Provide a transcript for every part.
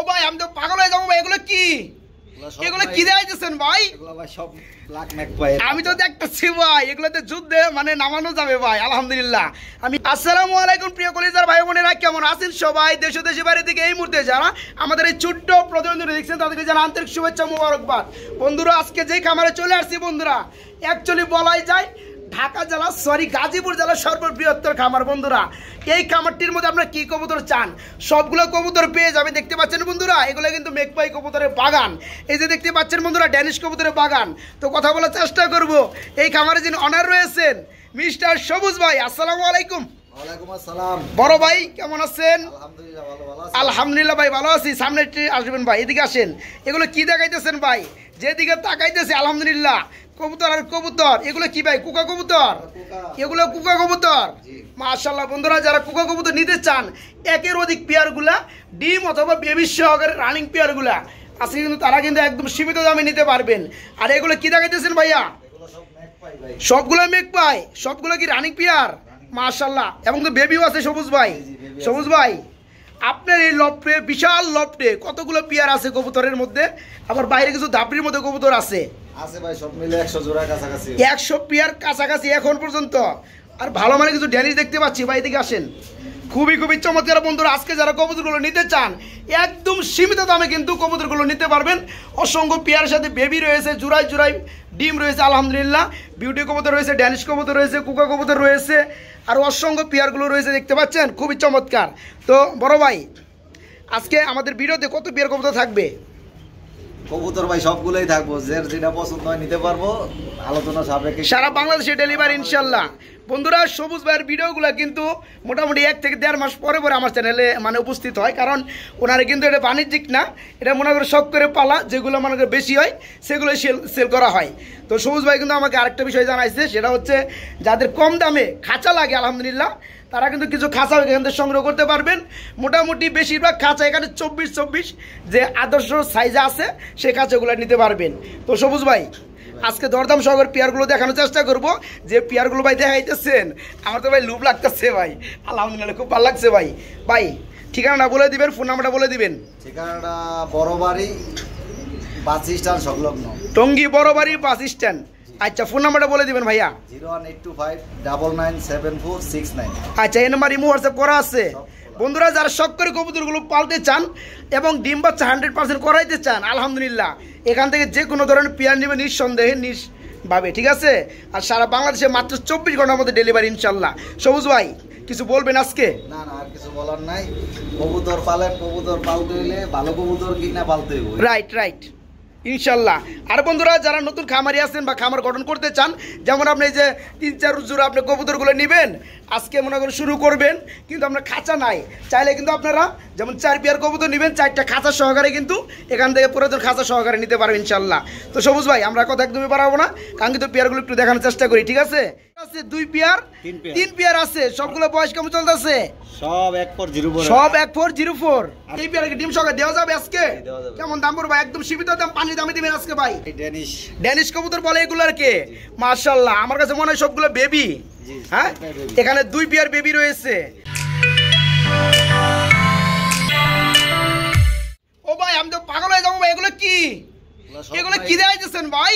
ও ভাই আমি তো পাগল হয়ে যাবো ভাই। এগুলো কি কি দেখাইতেছেন ভাই? আমি তো দেখতেছি ভাই এগুলোতে যুদ্ধে মানে নামানো যাবে ভাই। আলহামদুলিল্লাহ। আমি আসসালামু আলাইকুম প্রিয় কলিজার ভাই বোনেরা, কেমন আছেন সবাই? দেশ দেশে বাইরে থেকে এই মুহূর্তে যারা আমাদের এই ছোট্ট প্রতিবেদন দেখছেন তাদেরকে জানা আন্তরিক শুভেচ্ছা মোবারকবাদ। বন্ধুরা আজকে যেই খামারে চলে আসছি বন্ধুরা, অ্যাকচুয়ালি বলাই যায় ঢাকা জেলা গাজীপুর জেলার সর্ববৃহত্তর খামার। বন্ধুরা এই খামারটির মধ্যে আপনারা কি কবুতর চান সবগুলো কবুতর পেয়ে যাবে। দেখতে পাচ্ছেন বন্ধুরা এগুলো কিন্তু মেঘপাই কবুতরের বাগান। এই যে দেখতে পাচ্ছেন বন্ধুরা ড্যানিশ কবুতরের বাগান। তো কথা বলার চেষ্টা করব এই খামারে যিনি অনার রয়েছেন মিস্টার সবুজ ভাই। আসসালামু আলাইকুম। ওয়ালাইকুম আসসালাম। বড় ভাই কেমন আছেন? আলহামদুলিল্লাহ ভালো আছি। আলহামদুলিল্লাহ ভাই ভালো আছি। সামনে আসবেন ভাই, এদিকে আসেন। এগুলো কি দেখাইতেছেন ভাই? যেদিকে তাকাইতেছে আলহামদুলিল্লাহ কবুতর আর কবুতর। এগুলো কি ভাই? কুকা কবুতর। এগুলো কুকা কবুতর। মাশাআল্লাহ। বন্ধুরা যারা কুকা কবুতর নিতে চান একের অধিক পেয়ারগুলা ডিম অথবা বেবি সহকারে রানিং পেয়ারগুলা আছে কিন্তু তারা কিন্তু একদম সীমিত দামে নিতে পারবেন। আর এগুলো কি দেখাইতেছেন ভাইয়া? সবগুলো মেঘপাই। সবগুলো কি রানিং পেয়ার? মাশাআল্লাহ। এবং তো বেবিও আছে সবুজ ভাই। সবুজ ভাই আপনার এই লফটে বিশাল লফটে কতগুলো পেয়ার আছে কবুতরের মধ্যে? আবার বাইরে কিছু ধাপড়ির মধ্যে কবুতর আছে ভাই, সব মিলে 100 জোড়া কাছাকাছি। 100 পেয়ার কাছাকাছি এখন পর্যন্ত। আর ভালো মানে কিছু ড্যানিশ দেখতে পাচ্ছি ভাই, এদিকে আসেন। খুবই চমৎকার বন্ধুরা। আজকে যারা কবুতরগুলো নিতে চান একদম সীমিত দামে কিন্তু কবুতরগুলো নিতে পারবেন। অসংখ্য পেয়ারের সাথে বেবি রয়েছে, জোড়ায় জোড়ায় ডিম রয়েছে আলহামদুলিল্লাহ। বিউটি কবুতর রয়েছে, ড্যানিশ কবুতর রয়েছে, কুকা কবুতর রয়েছে, আর অসংখ্য পেয়ারগুলো রয়েছে দেখতে পাচ্ছেন। খুবই চমৎকার। তো বড় ভাই আজকে আমাদের ভিডিওতে কত পেয়ার কবুতর থাকবে? কবুতর ভাই সবগুলোই থাকবো, যেটা পছন্দ হয় নিতে পারবো, আলোচনা সাপেক্ষে সারা বাংলাদেশে ডেলিভারি ইনশাল্লাহ। বন্ধুরা সবুজ ভাইয়ের ভিডিওগুলো কিন্তু মোটামুটি 1 থেকে 1.5 মাস পরে আমার চ্যানেলে মানে উপস্থিত হয়, কারণ ওনারা কিন্তু এটা বাণিজ্যিক না, এটা মনে করে শখ করে পালা, যেগুলো মনে করে বেশি হয় সেগুলো সেল করা হয়। তো সবুজ ভাই কিন্তু আমাকে আরেকটা বিষয় জানাইছে, সেটা হচ্ছে যাদের কম দামে খাঁচা লাগে আলহামদুলিল্লাহ তারা কিন্তু কিছু খাঁচা এখান থেকে সংগ্রহ করতে পারবেন। মোটামুটি বেশিরভাগ খাঁচা এখানে 24 যে আদর্শ সাইজে আছে সেই খাঁচাগুলো নিতে পারবেন। তো সবুজ ভাই আজকে দরদাম সহকারে পেয়ারগুলো দেখানোর চেষ্টা করব। যে পেয়ারগুলো ভাই দেখাইতেছেন আমার তো ভাই লুপ লাগতেছে ভাই। আলহামদুলিল্লাহ খুব ভালো লাগছে ভাই। ভাই ঠিকানাটা বলে দিবেন, ফোন নাম্বারটা বলে দিবেন। ঠিকানাটা বড়বাড়ি বাস স্ট্যান্ড সংলগ্ন, টঙ্গী বড়বাড়ি বাস স্ট্যান্ড। আচ্ছা ফোন নাম্বারটা বলে দিবেন ভাইয়া। 01825999769। আচ্ছা এই নাম্বার ইমো হোয়াটসঅ্যাপ করা আছে। বন্ধুরা যারা শখ করে কবুতরগুলো পালতে চান এবং ডিম বাচ্চা 100% করাইতে চান আলহামদুলিল্লাহ এখান থেকে যে কোনো ধরনের পেয়ার নেবে নিঃসন্দেহে ভাবে, ঠিক আছে? আর সারা বাংলাদেশে মাত্র 24 ঘন্টার মধ্যে ডেলিভারি ইনশাল্লাহ। সবুজ ভাই কিছু বলবেন আজকে? না আর কিছু বলার নাই। কবুতর পালেন, কবুতর পালতে হইলে ভালো কবুতর কিনা পালতে হইবে। রাইট ইনশাল্লাহ। আর বন্ধুরা যারা নতুন খামারি আছেন বা খামার গঠন করতে চান, যেমন আপনি যে 3-4 জোড়া আপনি কবুতরগুলো নেবেন আজকে মনে করে শুরু করবেন, কিন্তু আপনার খাঁচা নাই, চাইলে কিন্তু আপনারা যেমন 4 পেয়ার কবুতর নেবেন 4টা খাঁচা সহকারে কিন্তু এখান থেকে পুরাতন খাঁচা সহকারে নিতে পারবেন ইনশাল্লাহ। তো সবুজ ভাই আমরা কথা একদমই পারাবো না, কারণ কিন্তু পেয়ারগুলো একটু দেখানোর চেষ্টা করি, ঠিক আছে? 2 পেয়ার 3 পেয়ার আছে। সবগুলো বয়স কেমন চলতেছে? সব 1404। সব 1404। এই পেয়ারকে ডিম সহকারে দেওয়া যাবে আজকে? কেমন দাম পড়বে? একদম সীমিত দাম, পানি দামে দিবেন আজকে ভাই। ড্যানিশ কবুতর বলে এগুলার কে? মাশাআল্লাহ আমার কাছে মনে হয় সবগুলো বেবি। হ্যাঁ এখানে 2 পেয়ার বেবি রয়েছে। ও ভাই আমি তো পাগল হয়ে যাবো ভাই। এগুলো কি দেখাইতেছেন ভাই?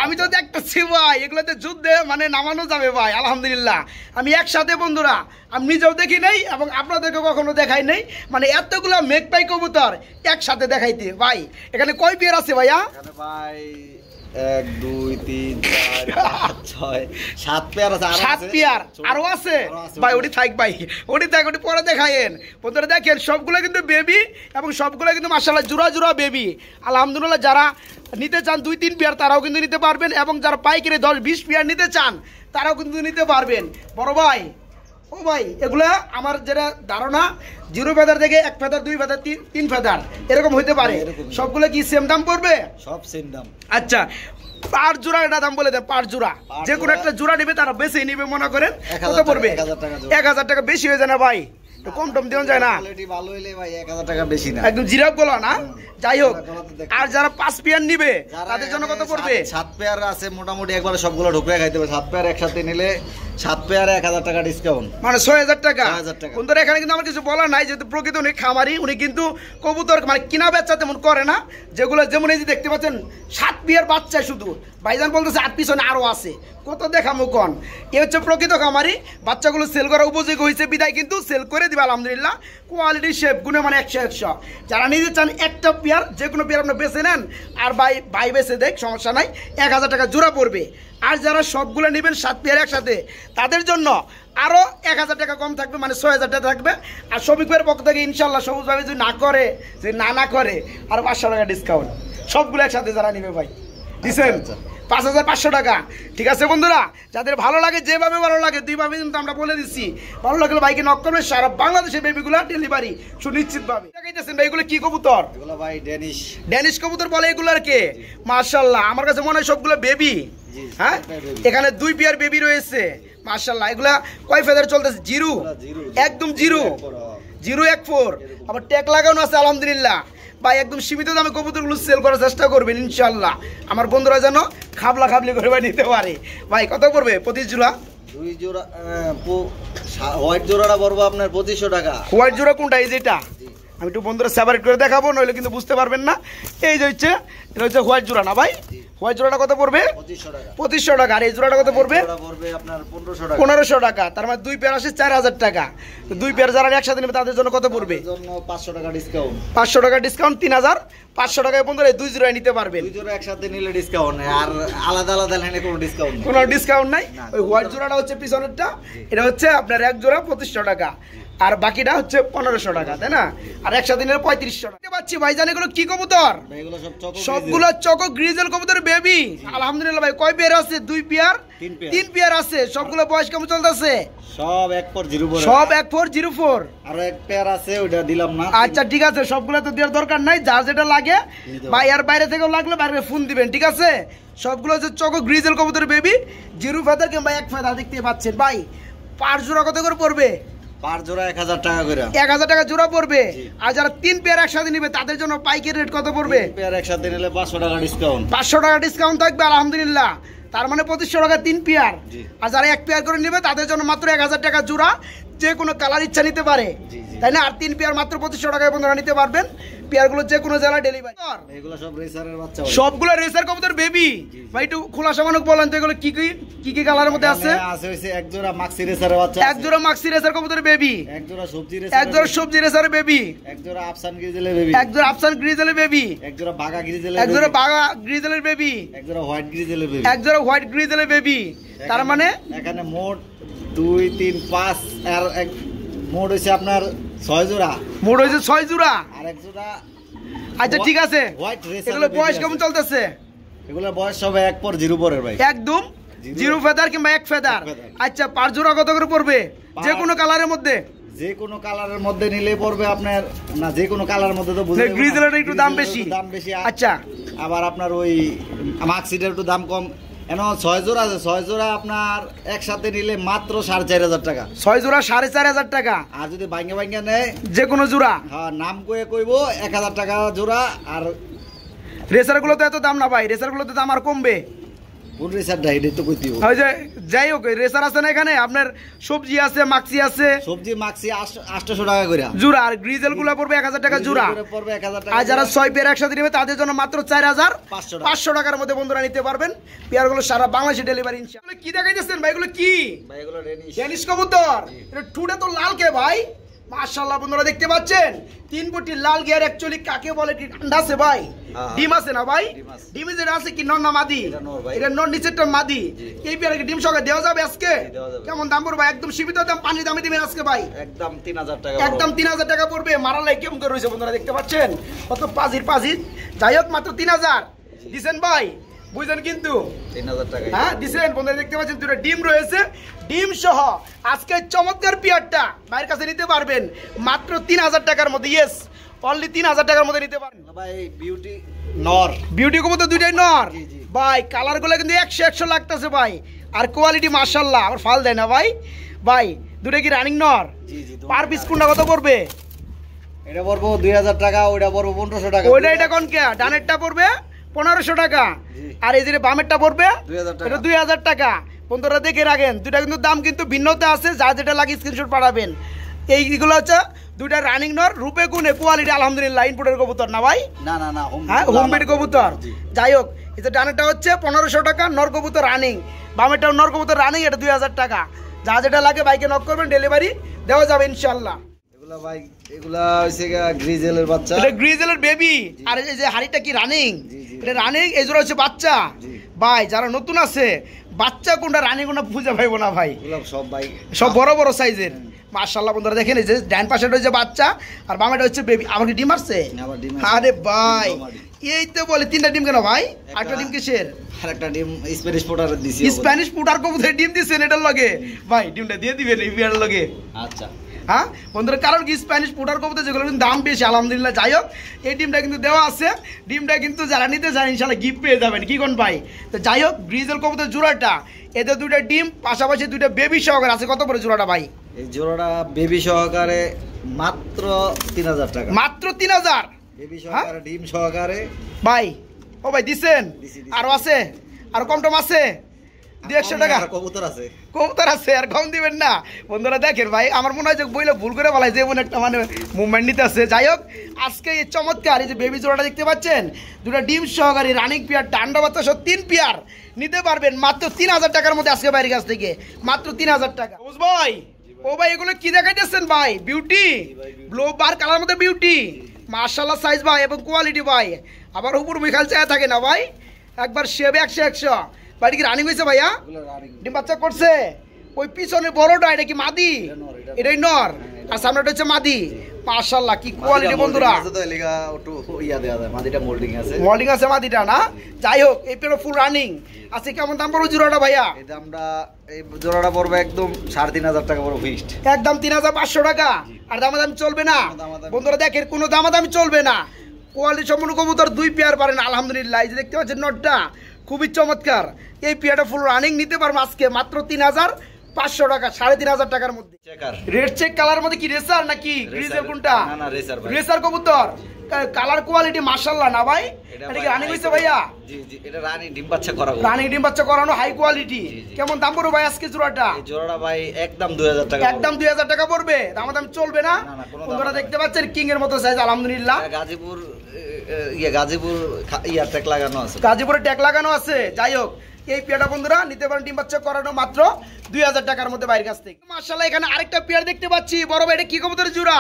আমি তো দেখতেছি ভাই এগুলোতে যুদ্ধে মানে নামানো যাবে ভাই আলহামদুলিল্লাহ। আমি একসাথে বন্ধুরা আমি নিজেও দেখি নাই এবং আপনাদেরকে কখনো দেখাই নাই, মানে এতগুলো মেঘপাই কবুতর একসাথে দেখাইতে। ভাই এখানে কয় পেয়ার আছে ভাইয়া? ভাই 1 2 3 4 5 6 7 পেয়ার আছে। 7 পেয়ার আরো আছে ভাই? ওটি থাক ভাই, ওটি পরে দেখায়েন। বন্ধুরা দেখেন সবগুলো কিন্তু বেবি এবং সবগুলো কিন্তু মাশাআল্লাহ জোড়া বেবি আলহামদুলিল্লাহ। যারা নিতে চান 2-3 পেয়ার তারাও কিন্তু নিতে পারবেন, এবং যারা পাইকারি 10-20 পেয়ার নিতে চান তারাও কিন্তু নিতে পারবেন। বড় ভাই ও ভাই এগুলা আমার যেটা ধারণা 0 ফেদার থেকে 1 ফেদার 2 ফেদার 3 ফেদার এরকম হইতে পারে। সবগুলো কি সেম দাম পড়বে? সব সেম দাম। আচ্ছা পার জোড়া এটা দাম বলে দেন। পার জোড়া যে কোনো একটা জোড়া নেবে তারা বেশি নেবে মনে করেন কত পড়বে? 1000 টাকা বেশি হয়ে যায় না ভাই? কম টম দেওয়া যায় না? ভালো হইলে ভাই 1000 টাকা বেশি না, একদম জিরাফ গলা না? যাই হোক। আর যারা 5 পেয়ার নিবে তাদের জন্য কত পড়বে? 7 পেয়ার আছে মোটামুটি একবারে সবগুলো ঢুকিয়ে খাইতে হবে। 7 পেয়ার একসাথে নিলে 7 পেয়ারে 1000 টাকা ডিসকাউন্ট, মানে 6000 টাকা। 6000 টাকা। বন্ধুরা এখানে কিন্তু আমার কিছু বলার নাই, যেহেতু প্রকৃত উনি খামারি, উনি কিন্তু কবুতর মানে কিনা বেচা তেমন করে না। যেগুলো যেমন এই যে দেখতে পাচ্ছেন 7 পেয়ার বাচ্চা শুধু, ভাইজান বলতেছে 8 পিছনে আরো আছে, কত দেখামো কোন। এ হচ্ছে প্রকৃত খামারি, বাচ্চাগুলো সেল করা উপযোগী হয়েছে বিদায় কিন্তু সেল করে দিবে আলহামদুলিল্লাহ। কোয়ালিটি শেপ গুণে মানে 100 যারা নিতে চান একটা পেয়ার, যে কোনো পেয়ার আপনি বেছে নেন আর ভাই বেছে দেখ, সমস্যা নাই, 1000 টাকা জোড়া পড়বে। আর যারা সবগুলো নেবেন 7 পেয়ার একসাথে, তাদের জন্য আরও 1000 টাকা কম থাকবে, মানে 6000 টাকা থাকবে। আর শফিক ভাইয়ের পক্ষ থেকে ইনশাল্লাহ সবুজ ভাই যদি না করে, যে না করে, আর 500 টাকা ডিসকাউন্ট সবগুলো একসাথে যারা নেবে ভাই, দিচ্ছেন 5500 টাকা। ঠিক আছে বন্ধুরা, যাদের ভালো লাগে, যেভাবে ভালো লাগে দুইভাবে কিন্তু আমরা বলে দিচ্ছি। ভালো লাগলে বাইকে নক করবে, সারা বাংলাদেশে বেবিগুলো ডেলিভারি সুনিশ্চিতভাবে। দেখেন ভাই এগুলো কি কবুতর? এগুলো ভাই ড্যানিশ কবুতর বলে এগুলোর কে। মাশাআল্লাহ, আমার কাছে মনে হয় সবগুলো বেবি। হ্যাঁ, এখানে 2 পেয়ার বেবি রয়েছে মাশাআল্লাহ। এগুলা কয় ফেদার চলতেছে? জিরো, একদম জিরো 014। আবার ট্যাগ লাগানো আছে আলহামদুলিল্লাহ। ভাই একদম সীমিত দামে কবুতরগুলো সেল করার চেষ্টা করবেন ইনশাল্লাহ, আমার বন্ধুরা যেন খাবলা খাবলি করে ভাই নিতে পারে। ভাই কত পড়বে প্রতি জোড়া? 2 জোড়া হোয়াইট জোড়াটা পড়বে আপনার 2500 টাকা। হোয়াইট জোড়া কোনটা? এই যেটা আমি একটু বন্ধুরা সেপারেট করে দেখাবো, নইলে কিন্তু বুঝতে পারবেন না। এই যে হচ্ছে, এটা হচ্ছে হোয়াইট জোড়া না ভাই? হোয়াইট জোড়াটা কত পড়বে? 2500 টাকা। আর এই জোড়াটা কত পড়বে? আপনার 1500 টাকা। তার মানে 2 পেয়ার আসে 4000 টাকা। তো 2 পেয়ার যারা একসাথে নেবে তাদের জন্য কত পড়বে? 500 টাকা ডিসকাউন্ট। 500 টাকা ডিসকাউন্ট, 3500 টাকায় বন্ধুরা 2 জোড়া নিতে পারবেন। 2 জোড়া একসাথে নিলে ডিসকাউন্ট নেই, আর আলাদা আলাদা নিলে কোনো ডিসকাউন্ট নেই। কোনো ডিসকাউন্ট নাই। ওই হোয়াইট জোড়াটা হচ্ছে পিছনেরটা, এটা হচ্ছে আপনার এক জোড়া 2500 টাকা, আর বাকিটা হচ্ছে 1500 টাকা, তাই না? আর একসাথে নিলে 3500 টাকা। পাচ্ছি ভাইজান এগুলো কি কবুতর? এগুলো সবগুলো চকো গ্রিজেল কবুতর বেবি আলহামদুলিল্লাহ। ভাই কয় পেয়ার আছে? 2 পেয়ার, 3 পেয়ার আছে। সবগুলো বয়স কেমন চলতেছে? সব 1404। সব 1404। আর এক পেয়ার আছে, ওটা দিলাম না। আচ্ছা ঠিক আছে, সবগুলো তো দেওয়ার দরকার নাই, যার যেটা লাগে ভাই। আর বাইরে থেকেও লাগলে বাইরে ফোন দিবেন, ঠিক আছে? সবগুলো হচ্ছে চকো গ্রিজেল কবুতর বেবি, 0 ফেদার কিংবা 1 ফেদার দেখতে পাচ্ছেন। ভাই পার জোড়া কত করে পড়বে? পার জোড়া 1000 টাকা করে। 1000 টাকা জোড়া পড়বে। আর যারা 3 পেয়ার একসাথে নিবে তাদের জন্য পাইকারি রেট কত পড়বে? 3 পেয়ার একসাথে নিলে 500 টাকা ডিসকাউন্ট। 500 টাকা ডিসকাউন্ট থাকবে আলহামদুলিল্লাহ। তার মানে 2500 টাকা 3 পেয়ার। আর যারা 1 পেয়ার করে নিবে তাদের জন্য মাত্র 1000 টাকা জোড়া, যে কোনো কালার ইচ্ছা নিতে পারে, তাই না? আর 3 পেয়ার মাত্র 2500 টাকায় বন্ধুরা নিতে পারবেন। পেয়ারগুলো যে কোনো জেলায় ডেলিভারি। এগুলো সব রেসারের বাচ্চা, সবগুলো রেসার কবুতর বেবি। ভাই একটু খোলাসা মানুষ বলেন তো, এগুলো কি কালারের মধ্যে আছে? আছে হইছে এক জোড়া মাক্সি রেসারের বাচ্চা, এক জোড়া মাক্সি রেসার কবুতর বেবি, এক জোড়া সবজি রেসার, এক জোড়া সবজি রেসার বেবি, এক জোড়া আফসান গ্রিজেলের বেবি, এক জোড়া আফসান গ্রিজেলের বেবি, এক জোড়া বাগা গ্রিজেলের, এক জোড়া বাগা গ্রিজেলের বেবি, এক জোড়া হোয়াইট গ্রিজেলের বেবি, এক জোড়া হোয়াইট গ্রিজেলের বেবি। তার মানে এখানে মোট 2 3 5 আর এক মোট হইছে আপনার 6 জোড়া। মোট হইছে 6 জোড়া। আর এক জোড়া। আচ্ছা ঠিক আছে, এগুলো বয়স কেমন চলতেছে? এগুলোর বয়স সব 1 পর 0 পরের ভাই, একদম 0 ফেদার কিংবা 1 ফেদার। আচ্ছা পার জোড়া কত করে পড়বে? যে কোনো কালারের মধ্যে, যে কোনো কালারের মধ্যে নিলে পড়বে আপনার, না যে কোনো কালারের মধ্যে তো বুঝলেন গ্রিজেলের একটু দাম বেশি। আচ্ছা আবার আপনার ওই মাক্সিটার একটু দাম কম। এন 6 জোড়া আছে, 6 জোড়া আপনার একসাথে নিলে মাত্র 4500 টাকা। 6 জোড়া 4500 টাকা। আর যদি ভাঙ্গে নেয় যে কোনো জোড়া, হ্যাঁ নাম কইব 1000 টাকা জোড়া। আর রেসার গুলো তো এত দাম না ভাই, রেসার গুলো তো দাম আর কমবে। কোন রেসারটা এটা তো কইতে হবে। ওই যে যাই হোক রেসার আছে না এখানে, আপনার সবজি আছে, মাক্সি আছে। সবজি মাক্সি 800 টাকা করে জোড়া, আর গ্রিজেল গুলো পড়বে 1000 টাকা জোড়া। পড়বে 1000 টাকা। আর যারা 6 পেয়ার একসাথে নেবে তাদের জন্য মাত্র 4500 টাকার মধ্যে বন্ধুরা নিতে পারবেন। পেয়ার গুলো সারা বাংলাদেশে ডেলিভারি ইনশাআল্লাহ। কি দেখাইতেছেন ভাই? এগুলো কি ভাই? এগুলো ড্যানিশ কবুতর। এটা ঠুটে তো লাল কে ভাই, মাশাআল্লাহ বন্ধুরা দেখতে পাচ্ছেন। 3 পটি লাল গিয়ার অ্যাকচুয়ালি কাকে বলে? কি ঠান্ডা আছে ভাই? ডিম আছে না ভাই? ডিম যেটা আছে কি নর না মাদি? এটা নর, নিচেরটা মাদি। এই পেয়ারে কি ডিম সঙ্গে দেওয়া যাবে আজকে? কেমন দাম পড়বে? একদম সীমিত দাম, পানি দামে দিবেন আজকে ভাই। একদম 3000 টাকা, একদম 3000 টাকা পড়বে। মারালাই কেমন করে রয়েছে বন্ধুরা দেখতে পাচ্ছেন, কত পাজির। যাই হোক মাত্র 3000 দিছেন ভাই, বুঝলেন কিন্তু 3000 টাকা। হ্যাঁ দিছেন বন্ধুরা দেখতে পাচ্ছেন। দুটো ডিম রয়েছে, ডিম সহ আজকে চমৎকার পেয়ারটা ভাইয়ের কাছে নিতে পারবেন মাত্র 3000 টাকার মধ্যে। ইয়েস, অনলি 3000 টাকার মধ্যে নিতে পারেন ভাই। বিউটি নর, বিউটি কবুতর দুইটাই নর ভাই। কালার গুলো কিন্তু 100 লাগতেছে ভাই, আর কোয়ালিটি মাশাআল্লাহ। আবার ফাল দেয় না ভাই। ভাই দুটো কি রানিং নর? পার পিস কোনটা কত পড়বে? এটা পড়বো 2000 টাকা, ওইটা পড়বো 1500 টাকা। ওইটা এটা কোন কে? ডানেরটা পড়বে 1500 টাকা। জি। আর এই যে বামেরটা পড়বে 2000 টাকা। এটা 2000 টাকা। বন্ধুরা দেখে রাখেন, দুইটা কিন্তু দাম কিন্তু ভিন্নতা আছে, যা যেটা লাগে স্ক্রিনশট পাঠাবেন। এইগুলো হচ্ছে দুইটা রানিং নর, রূপে গুণে কোয়ালিটি আলহামদুলিল্লাহ। ইনপুটের কবুতর না ভাই? না হ্যাঁ, হোমমেড কবুতর। জি। যাই হোক, এই যে ডানেরটা হচ্ছে 1500 টাকা নর কবুতর রানিং, বামেরটাও নর কবুতর রানিং, এটা 2000 টাকা। যা যেটা লাগে বাইকে নক করবেন, ডেলিভারি দেওয়া যাবে ইনশাল্লাহ। এগুলা ভাই এগুলা হইছে গ্রিজেলের বাচ্চা। এটা গ্রিজেলের বেবি। আর এই যে হাড়িটা কি রানিং? জি, জি। এটা রানিং, এই জোড়া হচ্ছে বাচ্চা। জি। ভাই যারা নতুন আছে, বাচ্চা কোনটা রানিং কোনটা খুঁজে পাইবো না ভাই, এগুলা সব ভাই সব বড় বড় সাইজের। মাশাআল্লাহ বন্ধুরা দেখেন, এই যে ডান পাশেটা হচ্ছে বাচ্চা আর বামেটা হচ্ছে বেবি। আমার কি ডিম আসছে? আবার ডিম আরে ভাই, ডিম। এই তো বলে 3টা ডিম কেন ভাই? একটা- একটা ডিম কিসের? আর একটা ডিম স্প্যানিশ পোটার দিছি। স্প্যানিশ পুটার কবুতর ডিম দিছেন এটার লগে? ভাই ডিমটা দিয়ে দিবেন এই বিয়ার লগে। আচ্ছা। হ্যাঁ বন্ধুরা, কারণ কি স্প্যানিশ পুটার কবুতর যেগুলো কিন্তু দাম বেশি আলহামদুলিল্লাহ। যাই হোক, এই ডিমটা কিন্তু দেওয়া আছে। ডিমটা কিন্তু যারা নিতে চান ইনশাল্লাহ গিফট পেয়ে যাবেন। কি কোন ভাই? তো যাই হোক, গ্রিজেল কবুতর জোড়াটা, এদের দুইটা ডিম পাশাপাশি দুইটা বেবি সহকারে আছে। কত করে জোড়াটা ভাই? এই জোড়াটা বেবি সহকারে মাত্র 3000 টাকা। মাত্র 3000। বেবি সহকারে ডিম সহকারে ভাই ও ভাই দিছেন? দিছি। আরো আছে? আর কম টম আছে? 200 টাকা আর কবুতর আছে। কবুতর আছে, আর কম দিবেন না? বন্ধুরা দেখেন ভাই, আমার মনে হয় যে বইলে ভুল করে বলাই যে এমন একটা মানে মুভমেন্ট নিতে আছে। যাই হোক, আজকে এই চমৎকার এই যে বেবি জোড়াটা দেখতে পাচ্ছেন, দুটো ডিম সহকারী রানিং পেয়ার, টান্ডা বাচ্চা সহ 3 পেয়ার নিতে পারবেন মাত্র 3000 টাকার মধ্যে আজকে বাইরের কাছ থেকে। মাত্র 3000 টাকা। বুঝ ভাই, ও ভাই এগুলো কি দেখাইতেছেন ভাই? বিউটি ব্লো বার কালার মধ্যে বিউটি, মাশাআল্লাহ সাইজ ভাই এবং কোয়ালিটি ভাই। আবার উপর মিখাল চায় থাকে না ভাই, একবার শেবে 100 বাড়ি কি রানিং হয়েছে ভাইয়া? এগুলো রানিং। ডিম বাচ্চা করছে? ওই পিছনে বড়টা এটা কি মাদি? এটা নর, এটা এটাই নর, আর সামনেটা হচ্ছে মাদি। মাশাআল্লাহ কি কোয়ালিটি বন্ধুরা। তো এলিগা একটু ইয়া দেয়া যায়, মাদিটা মোল্ডিং আছে। মল্ডিং আছে মাদিটা না? যাই হোক, এই পেয়ার ফুল রানিং আছে। কেমন দাম পড়বে জোড়াটা ভাইয়া? এই দামটা এই জোড়াটা পড়বে একদম 3500 টাকা পড়বে ফিক্সড। একদম 3500 টাকা। আর দামাদামি চলবে না কোনো দামাদামি। বন্ধুরা, দেখেন কোনো দামাদামি চলবে না। কোয়ালিটি সম্পূর্ণ কবুতর 2 পেয়ার পারেন আলহামদুলিল্লাহ। এই যে দেখতে পাচ্ছেন নটটা খুবই চমৎকার। এই পেয়ারটা ফুল রানিং নিতে পারবো আজকে মাত্র 3500 টাকা, 3500 টাকার মধ্যে। চেকার। রেড চেক কালার মধ্যে কি রেসার নাকি গ্রিজেল কোনটা? না না রেসার ভাই। রেসার কবুতর, কালার কোয়ালিটি মাশাআল্লাহ না ভাই? এটা কি রানিং হইছে ভাইয়া? জি জি, এটা রানী ডিম বাচ্চা করা। রানিং ডিম বাচ্চা করানো, হাই কোয়ালিটি। জি, জি। কেমন দাম পড়বে ভাই আজকে জোড়াটা? এই জোড়াটা ভাই একদম 2000 টাকা। একদম 2000 টাকা পড়বে। দামাদামি চলবে না? না, কোনো বন্ধুরা দামাদামি। দেখতে পাচ্ছেন কিং এর মতো সাইজ আলহামদুলিল্লাহ। গাজীপুর গাজীপুর ট্যাগ লাগানো আছে। গাজীপুরে ট্যাগ লাগানো আছে। যাই হোক, এই পেয়ারটা বন্ধুরা নিতে পারেন ডিম বাচ্চা করানো মাত্র 2000 টাকার মধ্যে বাইরের কাছ থেকে। মাশাআল্লাহ, এখানে আরেকটা পেয়ার দেখতে পাচ্ছি। বড় ভাই এটা কি কবুতরের জোড়া?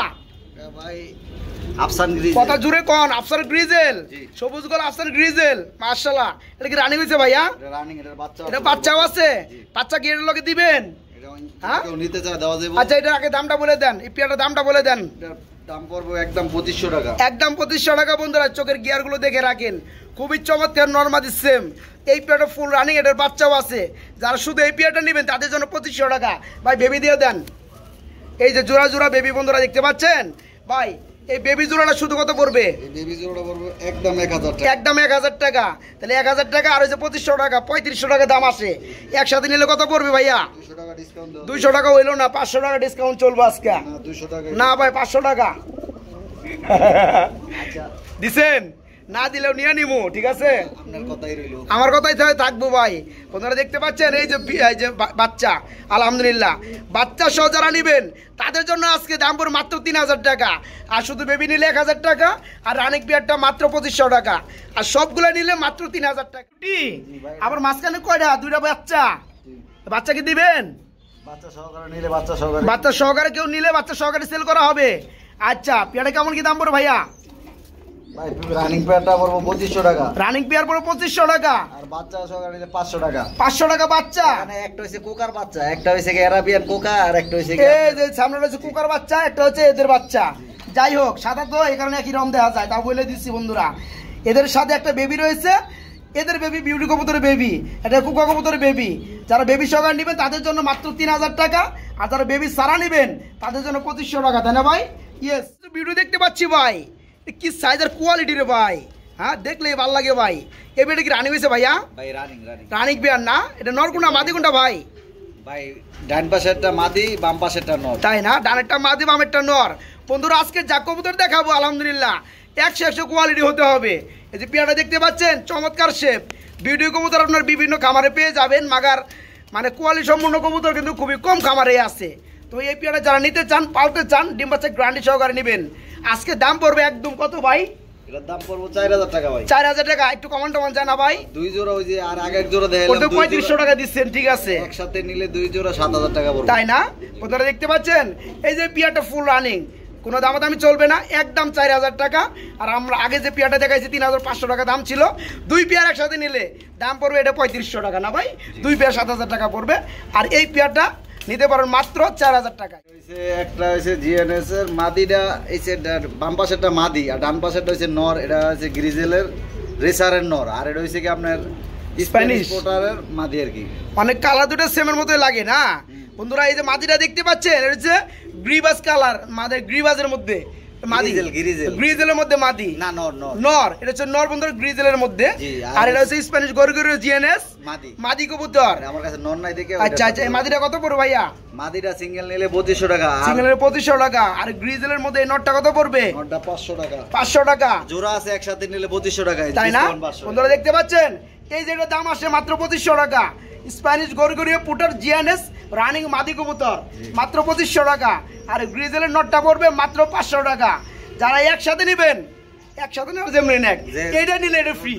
ভাই আফসান গ্রিজ। কথা জুড়ে কোন? আফসার গ্রিজেল, জি। সবুজ গোল আফসার গ্রিজেল। মাশাআল্লাহ, এটা কি রানিং হয়েছে ভাইয়া? এটা রানিং, এটার বাচ্চা। এটা বাচ্চাও আছে? জি। বাচ্চা কি এর লগে দিবেন? এটা হ্যাঁ? কেউ নিতে চায় দেওয়া যাবে। আচ্ছা, এটা আগে দামটা বলে দেন, এই পেয়ারটার দামটা বলে দেন। এটার দাম পড়বে একদম 2500 টাকা। একদম 2500 টাকা। বন্ধুরা চোখের গিয়ারগুলো দেখে রাখেন, খুবই চমৎকার নরমাদি সেম। এই পেয়ারটা ফুল রানিং, এটার বাচ্চাও আছে। যারা শুধু এই পেয়ারটা নেবেন তাদের জন্য 2500 টাকা। ভাই বেবি দিয়ে দেন। এই যে জোড়া জোড়া বেবি বন্ধুরা দেখতে পাচ্ছেন ভাই, এই বেবি জোড়াটা শুধু কত পড়বে? এই বেবি জোড়াটা পড়বে একদম 1000 টাকা। একদম 1000 টাকা। তাহলে 1000 টাকা আর হচ্ছে 2500 টাকা, 3500 টাকা দাম আসে। একসাথে নিলে কত পড়বে ভাইয়া? 200 টাকা ডিসকাউন্ট দাও। 200 টাকা হইলো না, 500 টাকা ডিসকাউন্ট চলবে আজকে। না 200 টাকা। না ভাই 500 টাকা আচ্ছা, দিছেন, না দিলেও নিয়ে নিবো, ঠিক আছে? আপনার কথাই রইলো। আমার কথাই তাহলে থাকবো ভাই। আপনারা দেখতে পাচ্ছেন এই যে বাচ্চা, আলহামদুলিল্লাহ বাচ্চা সহ যারা নিবেন তাদের জন্য আজকে দাম পড়ে মাত্র 3000 টাকা। আর শুধু বেবি নিলে 1000 টাকা, আর রানিক বিয়ারটা মাত্র 2500 টাকা, আর সবগুলো নিলে মাত্র 3000 টাকা। আবার মাঝখানে কয়টা? 2টা বাচ্চা। বাচ্চা কি দিবেন? বাচ্চা সহকারে নিলে বাচ্চা সহকারে। বাচ্চা সহকারে কেউ নিলে বাচ্চা সহকারে সেল করা হবে। আচ্ছা, পেয়ারটা কেমন কি দাম পড়ে ভাইয়া? ভাই রানিং পেয়ারটা পড়বে 2500 টাকা। রানিং পেয়ার পড়ে 2500 টাকা, আর বাচ্চা সহকারে নিলে 500 টাকা। 500 টাকা বাচ্চা। মানে একটা হইছে কোকার বাচ্চা, একটা হইছে আরাবিয়ান কোকা, আর একটা হইছে এই যে সামনে রয়েছে কুকার বাচ্চা, একটা হচ্ছে এদের বাচ্চা। যাই হোক, সাদা তো এই কারণে একই রকম দেখা যায়, তা বলে দিচ্ছি বন্ধুরা। এদের সাথে একটা বেবি রয়েছে, এদের বেবি বিউটি কবুতরের বেবি, এটা কুকা কবুতরের বেবি। যারা বেবি সহকারে নেবেন তাদের জন্য মাত্র 3000 টাকা, আর যারা বেবি সারা নেবেন তাদের জন্য 2500 টাকা, তাই না ভাই? ইয়েস, বিউটি দেখতে পাচ্ছি ভাই, কি সাইজের কোয়ালিটি রে ভাই। হ্যাঁ, দেখলেই ভালো লাগে ভাই। এই বেটা কি রানিং হয়েছে ভাইয়া? ভাই রানিং। রানিং বিয়ার না? এটা নরকুন্ডা মাদি কোনটা ভাই? ভাই ডান পাশেরটা মাদি, বাম পাশেরটা নর। তাই না? ডানেরটা মাদি, বামেরটা নর। বন্ধুরা আজকে যা কবুতর দেখাবো আলহামদুলিল্লাহ 100 কোয়ালিটি হতে হবে। এই যে পেয়ারটা দেখতে পাচ্ছেন চমৎকার শেপ, ভিডিও কবুতর আপনার বিভিন্ন খামারে পেয়ে যাবেন, মাগার মানে কোয়ালিটি সম্পূর্ণ কবুতর কিন্তু খুবই কম খামারে আছে। তো এই পেয়ারটা যারা নিতে চান, পালতে চান, ডিম বাচ্চা গ্যারান্টি সহকারে নেবেন। আজকে দাম পড়বে একদম কত ভাই? এটার দাম পড়বে 4000 টাকা ভাই। 4000 টাকা। একটু কমেন্ট যায় না ভাই? দুই জোড়া ওই যে আর আগে এক জোড়া দেখাইলাম, ওটা 3500 টাকা দিচ্ছেন, ঠিক আছে। একসাথে নিলে দুই জোড়া 7000 টাকা পড়বে, তাই না? আপনারা দেখতে পাচ্ছেন এই যে পিয়াটা ফুল রানিং, কোনো দামাদামি চলবে না, একদম 4000 টাকা। আর আমরা আগে যে পিয়াটা দেখাইছি 3500 টাকা দাম ছিল, দুই পেয়ার একসাথে নিলে দাম পড়বে এটা 3500 টাকা না ভাই, দুই পেয়ার 7000 টাকা পড়বে। আর এই পেয়ারটা নিতে পারেন মাত্র 4000 টাকা। একটা হচ্ছে জিএনএস এর মাদিটা, এই বাম পাশেরটা মাদি আর ডান পাশেরটা হচ্ছে নর, এটা হচ্ছে গ্রিজেলের রেসারের নর, আর এটা হচ্ছে কি আপনার স্প্যানিশ পোটারের মাদি আর কি। অনেক কালার দুটো সেমের মতোই লাগে না বন্ধুরা। এই যে মাদিটা দেখতে পাচ্ছেন, এটা হচ্ছে গ্রিবাস কালার, মাদের গ্রিবাসের মধ্যে মাদি, গ্রিজেলের মধ্যে মাদি না নর, এটা হচ্ছে নর বন্ধুরা, গ্রিজেলের মধ্যে। আর এটা হচ্ছে স্প্যানিশ গরগরীয় জিএনএস মাদি কবুতর। আমার কাছে নর নাই দেখে। আচ্ছা আচ্ছা, এই মাদিটা কত পড়বে ভাইয়া? মাদিটা সিঙ্গেল নিলে 2500 টাকা, সিঙ্গেলের 2500 টাকা। আর গ্রিজেলের মধ্যে এই নটটা কত পড়বে? নটটা 500 টাকা। 500 টাকা জোড়া আছে, একসাথে নিলে 2500 টাকা, তাই না বন্ধুরা? দেখতে পাচ্ছেন এই যেটা দাম আসে মাত্র 2500 টাকা, স্প্যানিশ গরগরীয় পুটার জিএনএস রানিং মাদি কবুতর, মাত্র 2500 টাকা। আর গ্রিজেলের নটটা পড়বে মাত্র 500 টাকা। যারা একসাথে নেবেন, একসাথে নেবেন যেমনি নেক, এইটা নিলে এটা ফ্রি,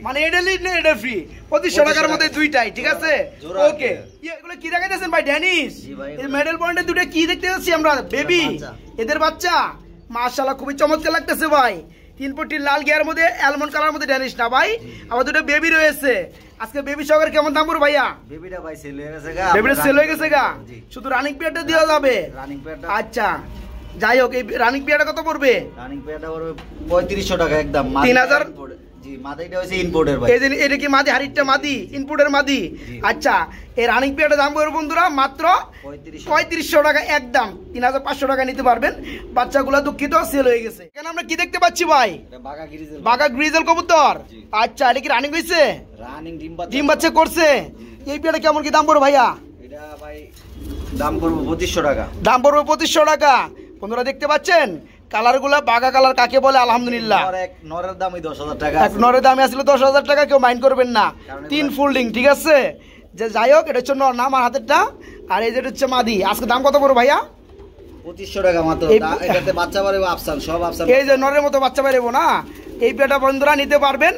মানে এটা নিলে এটা ফ্রি, 2500 টাকার মধ্যে দুইটাই, ঠিক আছে? ওকে, এগুলো কি দেখাইতেছেন ভাই? ড্যানিশ এই মেডেল পয়েন্টে দুটো কি দেখতে পাচ্ছি আমরা? বেবি, এদের বাচ্চা মাশাআল্লাহ খুবই চমৎকার লাগতেছে ভাই। 3 পট্টি লাল গিয়ার মধ্যে অ্যালমন্ড কালার মধ্যে ড্যানিশ না ভাই, আবার দুটো বেবি রয়েছে। আজকে বেবি সহকারে কেমন দাম পড়বে ভাইয়া? বেবিটা ভাই সেল হয়ে গেছে গা, বেবিটা সেল হয়ে গেছে গা, শুধু রানিং পেয়ারটা দেওয়া যাবে। রানিং পেয়ারটা আচ্ছা, যাই হোক, এই রানিং পেয়ারটা কত পড়বে? রানিং পেয়ারটা পড়বে 3500 টাকা একদম। 3000 জি, মাদিটা হইছে ইম্পোর্টের ভাই। এই যে এটা কি মাদি? হাড়িটা মাদি, ইনপুটের মাদি। আচ্ছা, এই রানিং পেয়ারটা দাম পড়বে বন্ধুরা মাত্র 3500 টাকা একদম। 3500 টাকা নিতে পারবেন। বাচ্চাগুলো দুঃখিত সেল হয়ে গেছে। এখানে আমরা কি দেখতে পাচ্ছি ভাই? বাগা গ্রিজেল কবুতর। আচ্ছা, এটা কি রানিং হইছে? রানিং ডিম বাচ্চা করছে। এই পেয়ারটা কেমন কি দাম পড়বে ভাইয়া? এটা ভাই দাম পড়বে 2500 টাকা। দাম পড়বে 2500 টাকা। বন্ধুরা দেখতে পাচ্ছেন কালারগুলা, বাগা কালার কাকে বলে আলহামদুলিল্লাহ। নরের দামই 10000 টাকা, এক নরের দামে আসলে 10000 টাকা, কেউ মাইন্ড করবেন না। 3 ফোল্ডিং, ঠিক আছে? যে যাই হোক, এটা হচ্ছে নর না আমার হাতেরটা, আর এই যেটা হচ্ছে মাদি। আজকে দাম কত পড়বে ভাইয়া? 2500 টাকা মাত্র। এটাতে বাচ্চা বাড়বে, আফসান সব আফসান, এই যে নরের মতো বাচ্চা বাড়বো না, এই পেটা বন্ধুরা নিতে পারবেন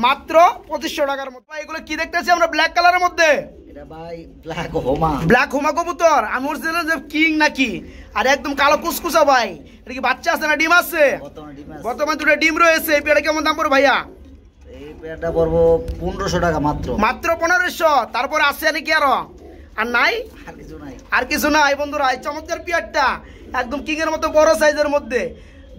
মাত্র 2500 টাকার মতো। এগুলো কি দেখতেছি আমরা ব্ল্যাক কালারের মধ্যে? এটা ভাই ব্ল্যাক হোমা, ব্ল্যাক হোমা কবুতর। আমি বলছিলাম যে কিং নাকি, আর একদম কালো কুসকুসা ভাই। এটা কি বাচ্চা আছে না ডিম আছে? বর্তমানে দুটো ডিম রয়েছে। এই পেয়ারটা কেমন দাম পড়বে ভাইয়া? এই পেয়ারটা পড়বো 1500 টাকা মাত্র। মাত্র 1500। তারপর আছে নাকি আরো? আর নাই? আর কিছু নাই বন্ধুরা। এই চমৎকার পেয়ারটা একদম কিং এর মতো বড় সাইজের মধ্যে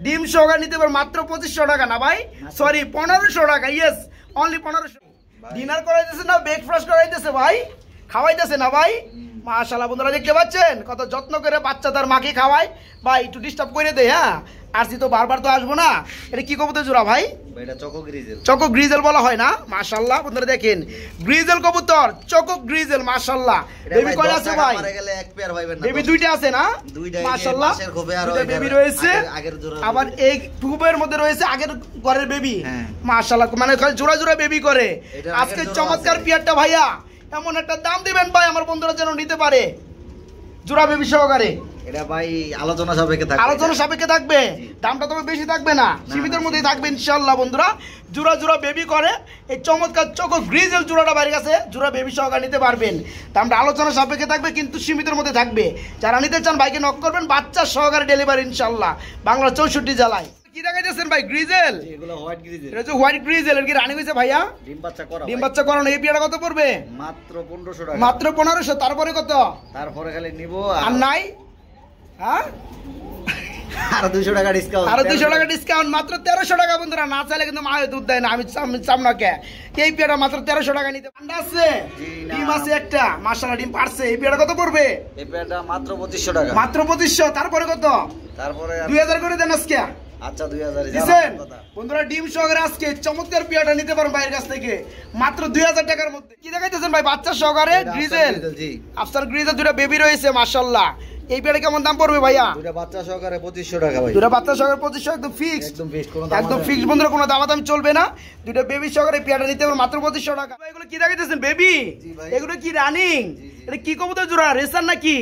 ডিম সহকারে নিতে পারবেন মাত্র 2500 টাকা না ভাই, সরি 1500 টাকা। Yes, only 1500। ডিনার করাইতেছে না ব্রেকফাস্ট করাইতেছে ভাই, খাওয়াইতেছে না ভাই। মাশাআল্লাহ বন্ধুরা দেখতে পাচ্ছেন কত যত্ন করে বাচ্চা তার মাকে খাওয়ায় ভাই। একটু ডিস্টার্ব করে দে, হ্যাঁ আসছি তো, বারবার তো আসবো না। এটা কি কবুতর জোড়া ভাই? এটা চকো গ্রিজেল। চকো গ্রিজেল বলা হয় না? মাশাআল্লাহ বন্ধুরা দেখেন, গ্রিজেল কবুতর, চকো গ্রিজেল, মাশাআল্লাহ। বেবি কয় আছে ভাই? বেবি দুইটা আছে না? মাশাআল্লাহ, দুইটা বেবি রয়েছে। আবার এই টুবের মধ্যে রয়েছে আগের ঘরের বেবি। মাশাআল্লাহ, মানে জোড়া জোড়া বেবি করে। আজকে চমৎকার পেয়ারটা ভাইয়া এমন একটা দাম দিবেন ভাই আমার বন্ধুরা যেন নিতে পারে, জোড়া বেবি সহকারে। এটা ভাই আলোচনা সাপেক্ষে থাকবে, আলোচনা সাপেক্ষে থাকবে। দামটা তবে বেশি থাকবে না, সীমিতের মধ্যেই থাকবে ইনশাআল্লাহ বন্ধুরা। জোড়া জোড়া বেবি করে এই চমৎকার চকো গ্রিজেল জোড়াটা বাইরে গেছে, জোড়া বেবি সহকারে নিতে পারবেন। দামটা আলোচনা সাপেক্ষে থাকবে, কিন্তু সীমিতের মধ্যে থাকবে। যারা নিতে চান বাইকে নক করবেন, বাচ্চা সহকারে ডেলিভারি ইনশাআল্লাহ বাংলা 64 জেলায়। কি দেখাইতেছেন ভাই? গ্রিজেল। এগুলো হোয়াইট গ্রিজেল। এটা হচ্ছে হোয়াইট গ্রিজেল। এর কি রানিং হইছে ভাইয়া? ডিম বাচ্চা করা। ডিম বাচ্চা করানো। এই পেয়ারটা কত পড়বে? মাত্র 1500 টাকা। মাত্র 1500। তারপরে কত? তারপরে খালি নিব আর নাই? হ্যাঁ, আর 200 টাকা ডিসকাউন্ট। আর 200 টাকা ডিসকাউন্ট, মাত্র 1300 টাকা বন্ধুরা। না চাইলে কিন্তু মায়ের দুধ দেয় না, আমি চামনাকে। এই পেয়ারটা মাত্র 1300 টাকা নিতে। ঠান্ডা আছে, ডিম আছে একটা, মাশাআল্লাহ ডিম পারছে। এই পেয়ারটা কত পড়বে? এই পেয়ারটা মাত্র 2500 টাকা। মাত্র 2500। তারপরে কত? তারপরে 2000 করে দেন আজকে। আচ্ছা 2000 দিবেন বন্ধুরা। ডিম সহকারে আজকে চমৎকার পেয়ারটা নিতে পারেন বাইরের কাছ থেকে মাত্র 2000 টাকার মধ্যে। কি দেখাইতেছেন ভাই? বাচ্চা সহকারে গ্রিজেল। জি, আফসার গ্রিজেল দুটো বেবি রয়েছে মাশাআল্লাহ। এই পেয়ারে কেমন দাম পড়বে ভাইয়া? দুইটা বাচ্চা সহকারে 2500 টাকা ভাই। দুইটা বাচ্চা সহকারে 2500 একদম ফিক্স, একদম ফিক্স বন্ধুরা, কোনো দামাদামি চলবে না। দুইটা বেবি সহকারে পেয়ারটা নিতে পারবেন মাত্র 2500 টাকা। এগুলো কি দেখাইতেছেন বেবি? এগুলো কি রানিং? এটা কি কবুতর জোড়া, রেসার নাকি?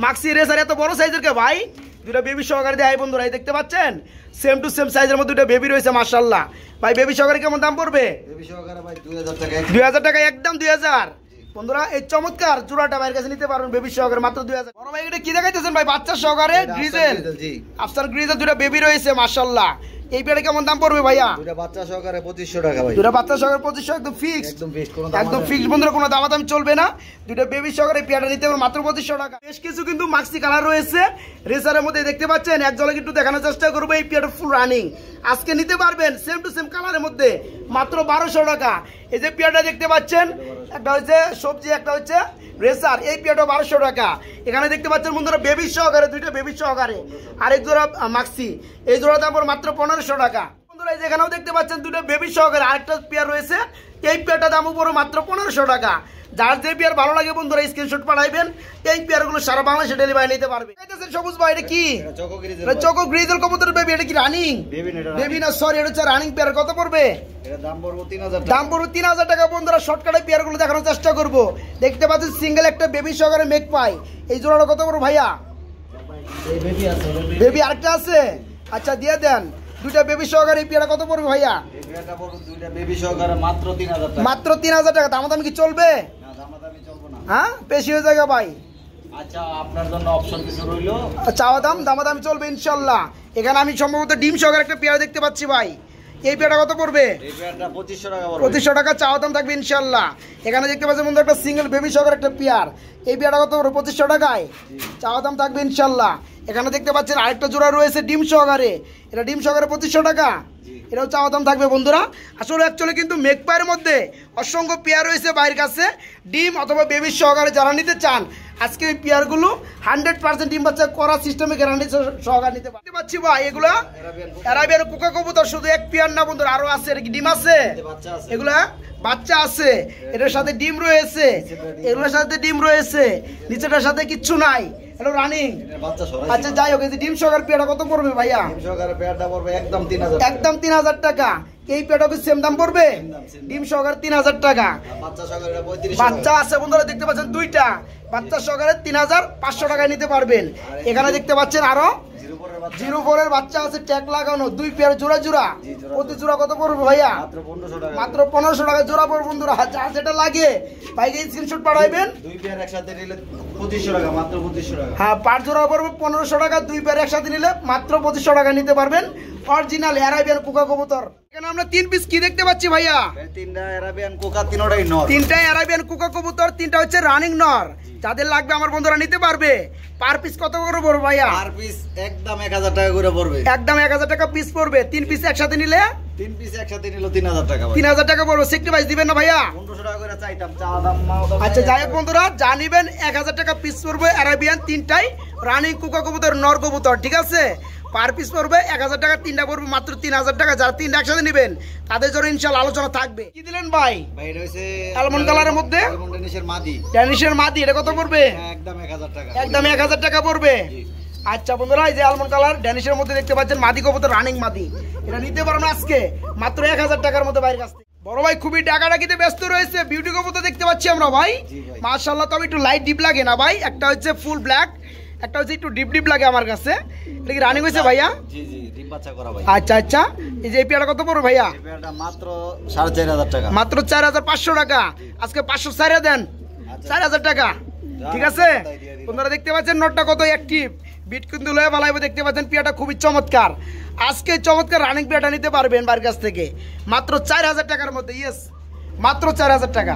মাক্সি রেসার, এত বড় সাইজের কে ভাই? দুইটা বেবি সহকারে দেয় বন্ধুরা, এই দেখতে পাচ্ছেন সেম টু সেম সাইজের মধ্যে দুইটা বেবি রয়েছে মাশাআল্লাহ। ভাই বেবি সহকারে কেমন দাম পড়বে? বেবি সহকারে ভাই 2000 টাকা। 2000 টাকা একদম 2000 বন্ধুরা। এই চমৎকার জোড়াটা ভাইয়ের কাছে নিতে পারবেন বেবি সহকারে মাত্র 2000। বড় ভাই এটা কি দেখাইতেছেন ভাই? বাচ্চা সহকারে গ্রিজেল, আফসার গ্রিজেল দুইটা বেবি রয়েছে মাশাআল্লাহ। এই পেয়ারে কেমন দাম পড়বে ভাইয়া? দুইটা বাচ্চা সহকারে 2500 টাকা ভাই। দুইটা বাচ্চা সহকারে 2500 একদম ফিক্স, একদম ফিক্স বন্ধুরা, কোনো দামাদামি চলবে না। দুইটা বেবি সহকারে পেয়ারটা নিতে পারবেন মাত্র 2500 টাকা। বেশ কিছু কিন্তু মাক্সি কালার রয়েছে রেসারের মধ্যে দেখতে পাচ্ছেন, এক ঝলক একটু দেখানোর চেষ্টা করবো। এই পেয়ারটা ফুল রানিং, আজকে নিতে পারবেন সেম টু সেম কালারের মধ্যে মাত্র 1200 টাকা। এই যে পেয়ারটা দেখতে পাচ্ছেন, একটা হচ্ছে সবজি, একটা হচ্ছে রেসার, এই পেয়ারটা 1200 টাকা। এখানে দেখতে পাচ্ছেন বন্ধুরা বেবি সহকারে, দুইটা বেবি সহকারে, আরেক জোড়া মাক্সি, এই জোড়া দাম মাত্র 1500 টাকা। বন্ধুরা যেখানেও দেখতে পাচ্ছেন দুটো বেবি সহকারে আরেকটা পেয়ার রয়েছে, এই পেয়ারটা দাম উপরে মাত্র 1500 টাকা। যার যে পেয়ার ভালো লাগে বন্ধুরা স্ক্রিনশট পাঠাইবেন, এই পেয়ারগুলো সারা বাংলাদেশে ডেলিভারি নিতে পারবে। সবুজ ভাই এটা কি? চকো গ্রিজেল কবুতর বেবি, এটা কি রানিং? বেবি না সরি, এটা হচ্ছে রানিং পেয়ার। কত পড়বে? দাম পড়বে 3000 টাকা। দাম পড়বে 3000 টাকা বন্ধুরা। শর্টকাটে পেয়ারগুলো দেখানোর চেষ্টা করব। দেখতে পাচ্ছেন সিঙ্গেল একটা বেবি সহকারে মেক পাই, এই জোড়াটা কত পড়বে ভাইয়া? বেবি আরেকটা আছে, আচ্ছা দিয়ে দেন। দুইটা বেবি সহকারে এই পেয়ারটা কত পড়বে ভাইয়া? এই পেয়ারটা পড়বে দুইটা বেবি সহকারে মাত্র 3000 টাকা। মাত্র 3000 টাকা। দামাদামি কি চলবে? না দামাদামি চলবে না। হ্যাঁ বেশি হয়ে যাবে ভাই। আচ্ছা আপনার জন্য অপশন কিছু রইলো, চাওয়া দাম দামাদামি চলবে ইনশাআল্লাহ। এখানে আমি সম্ভবত ডিম সহকারে একটা পেয়ার দেখতে পাচ্ছি ভাই, এই পেয়ারটা কত পড়বে? এই পেয়ারটা 2500 টাকা পড়বে। 2500 টাকা চাওয়া দাম থাকবে ইনশাআল্লাহ। এখানে দেখতে পাচ্ছেন বন্ধু একটা সিঙ্গেল বেবি সহকারে একটা পেয়ার, এই পেয়ারটা কত পড়বে? 2500 টাকায় চাওয়া দাম থাকবে ইনশাআল্লাহ। এখানে দেখতে পাচ্ছেন আরেকটা জোড়া রয়েছে ডিম সহকারে, এটা ডিম সহকারে 2500 টাকা, এটাও চাওয়া দাম থাকবে বন্ধুরা। আসলে অ্যাকচুয়ালি কিন্তু মেকপায়ের মধ্যে অসংখ্য পেয়ার রয়েছে বাইরের কাছে, ডিম অথবা বেবি সহকারে যারা নিতে চান আজকে এই পেয়ারগুলো 100% ডিম বাচ্চা করার সিস্টেমে গ্যারান্টি সহকারে নিতে পারছি ভাই। এগুলা অ্যারাবিয়ান কোকা কবুতর, শুধু এক পেয়ার না বন্ধুরা, আরো আছে। এটা কি ডিম আছে? এগুলা বাচ্চা আছে, এটার সাথে ডিম রয়েছে, এগুলোর সাথে ডিম রয়েছে, নিচেটার সাথে কিচ্ছু নাই, এটা রানিং। আচ্ছা যাই হোক, এই ডিম সহকারে পেয়ারটা কত পড়বে ভাইয়া? ডিম সহকারে পেয়ারটা পড়বে একদম 3000 টাকা। একদম 3000 টাকা। এই পেয়ারটা কি সেম দাম পড়বে? ডিম সহকারে 3000 টাকা। বাচ্চা সহকারে 3500 বাচ্চা আছে বন্ধুরা, দেখতে পাচ্ছেন দুইটা বাচ্চা সহকারে 3500 টাকায় নিতে পারবেন। এখানে দেখতে পাচ্ছেন আরো 04 এর বাচ্চা আছে, ট্যাগ লাগানো, দুই পেয়ার জোড়া জোড়া, প্রতি জোড়া কত পড়বে ভাইয়া? মাত্র 1500 টাকা জোড়া পড়বে বন্ধুরা। যা যেটা লাগে ভাইকে স্ক্রিনশট পাঠাইবেন। দুই পেয়ার একসাথে নিলে 2500 টাকা, মাত্র 2500 টাকা। হ্যাঁ পার জোড়া পড়বে 1500 টাকা, দুই পেয়ার একসাথে নিলে মাত্র 2500 টাকা নিতে পারবেন। অরিজিনাল অ্যারাবিয়ান কোকা কবুতর। এখানে আমরা 3 পিস কি দেখতে পাচ্ছি ভাইয়া? তিনটা অ্যারাবিয়ান কোকা, তিনটাই নর। তিনটাই অ্যারাবিয়ান কোকা কবুতর, তিনটা হচ্ছে রানিং নর। যাদের লাগবে আমার বন্ধুরা নিতে পারবে। পার পিস কত করে পড়বে ভাইয়া? পার পিস একদম 1000 টাকা করে পড়বে। একদম 1000 টাকা পিস পড়বে। 3 পিস একসাথে নিলে 3 পিস একসাথে নিলে 3000 টাকা ভাই। 3000 টাকা পড়বে। সেক্রিফাইস দিবেন না ভাইয়া? 1500 টাকা করে চাইতাম, চাওয়া দাম মাও দাম। আচ্ছা যাই হোক বন্ধুরা, জানিবেন 1000 টাকা পিস পড়বে অ্যারাবিয়ান তিনটাই রানিং কোকা কবুতর, নর কবুতর, ঠিক আছে? পার পিস পড়বে 1000 টাকা, তিনটা পড়বে মাত্র 3000 টাকা। যারা তিনটা একসাথে নেবেন তাদের জন্য ইনশাআল্লাহ আলোচনা থাকবে। কি দিলেন ভাই? ভাই এটা হইছে আলমন্ড কালারের মধ্যে আলমন্ড ডেনিশের মাদি। ড্যানিশের মাদি, এটা কত পড়বে? একদম 1000 টাকা। একদম 1000 টাকা পড়বে। আচ্ছা বন্ধুরা, এই যে আলমন্ড কালার ড্যানিশের মধ্যে দেখতে পাচ্ছেন মাদি কবুতর, রানিং মাদি, এটা নিতে পারবেন আজকে মাত্র 1000 টাকার মধ্যে বাইরের কাছ থেকে। বড় ভাই খুবই ডাকাডাকিতে ব্যস্ত রয়েছে, বিউটি কবুতর দেখতে পাচ্ছি আমরা ভাই মাশাআল্লাহ। তবে একটু লাইট ডিপ লাগে না ভাই? একটা হচ্ছে ফুল ব্ল্যাক, একটা হচ্ছে একটু ডিপ ডিপ লাগে আমার কাছে। এটা কি রানিং হয়েছে ভাইয়া? জি জি, ডিম বাচ্চা করা ভাই। আচ্ছা আচ্ছা, এই যে এই পেয়ারটা কত পড়বে ভাইয়া? এই পেয়ারটা মাত্র 4500 টাকা। মাত্র 4500 টাকা। আজকে 500 ছাড়িয়ে দেন, 4000 টাকা, ঠিক আছে? আপনারা দেখতে পাচ্ছেন নোটটা কত অ্যাক্টিভ, বিট কিন্তু লয়ে বালাইবো। দেখতে পাচ্ছেন পেয়ারটা খুবই চমৎকার। আজকে চমৎকার রানিং পেয়ারটা নিতে পারবেন বাড়ির কাছ থেকে মাত্র 4000 টাকার মধ্যে। ইয়েস, মাত্র 4000 টাকা।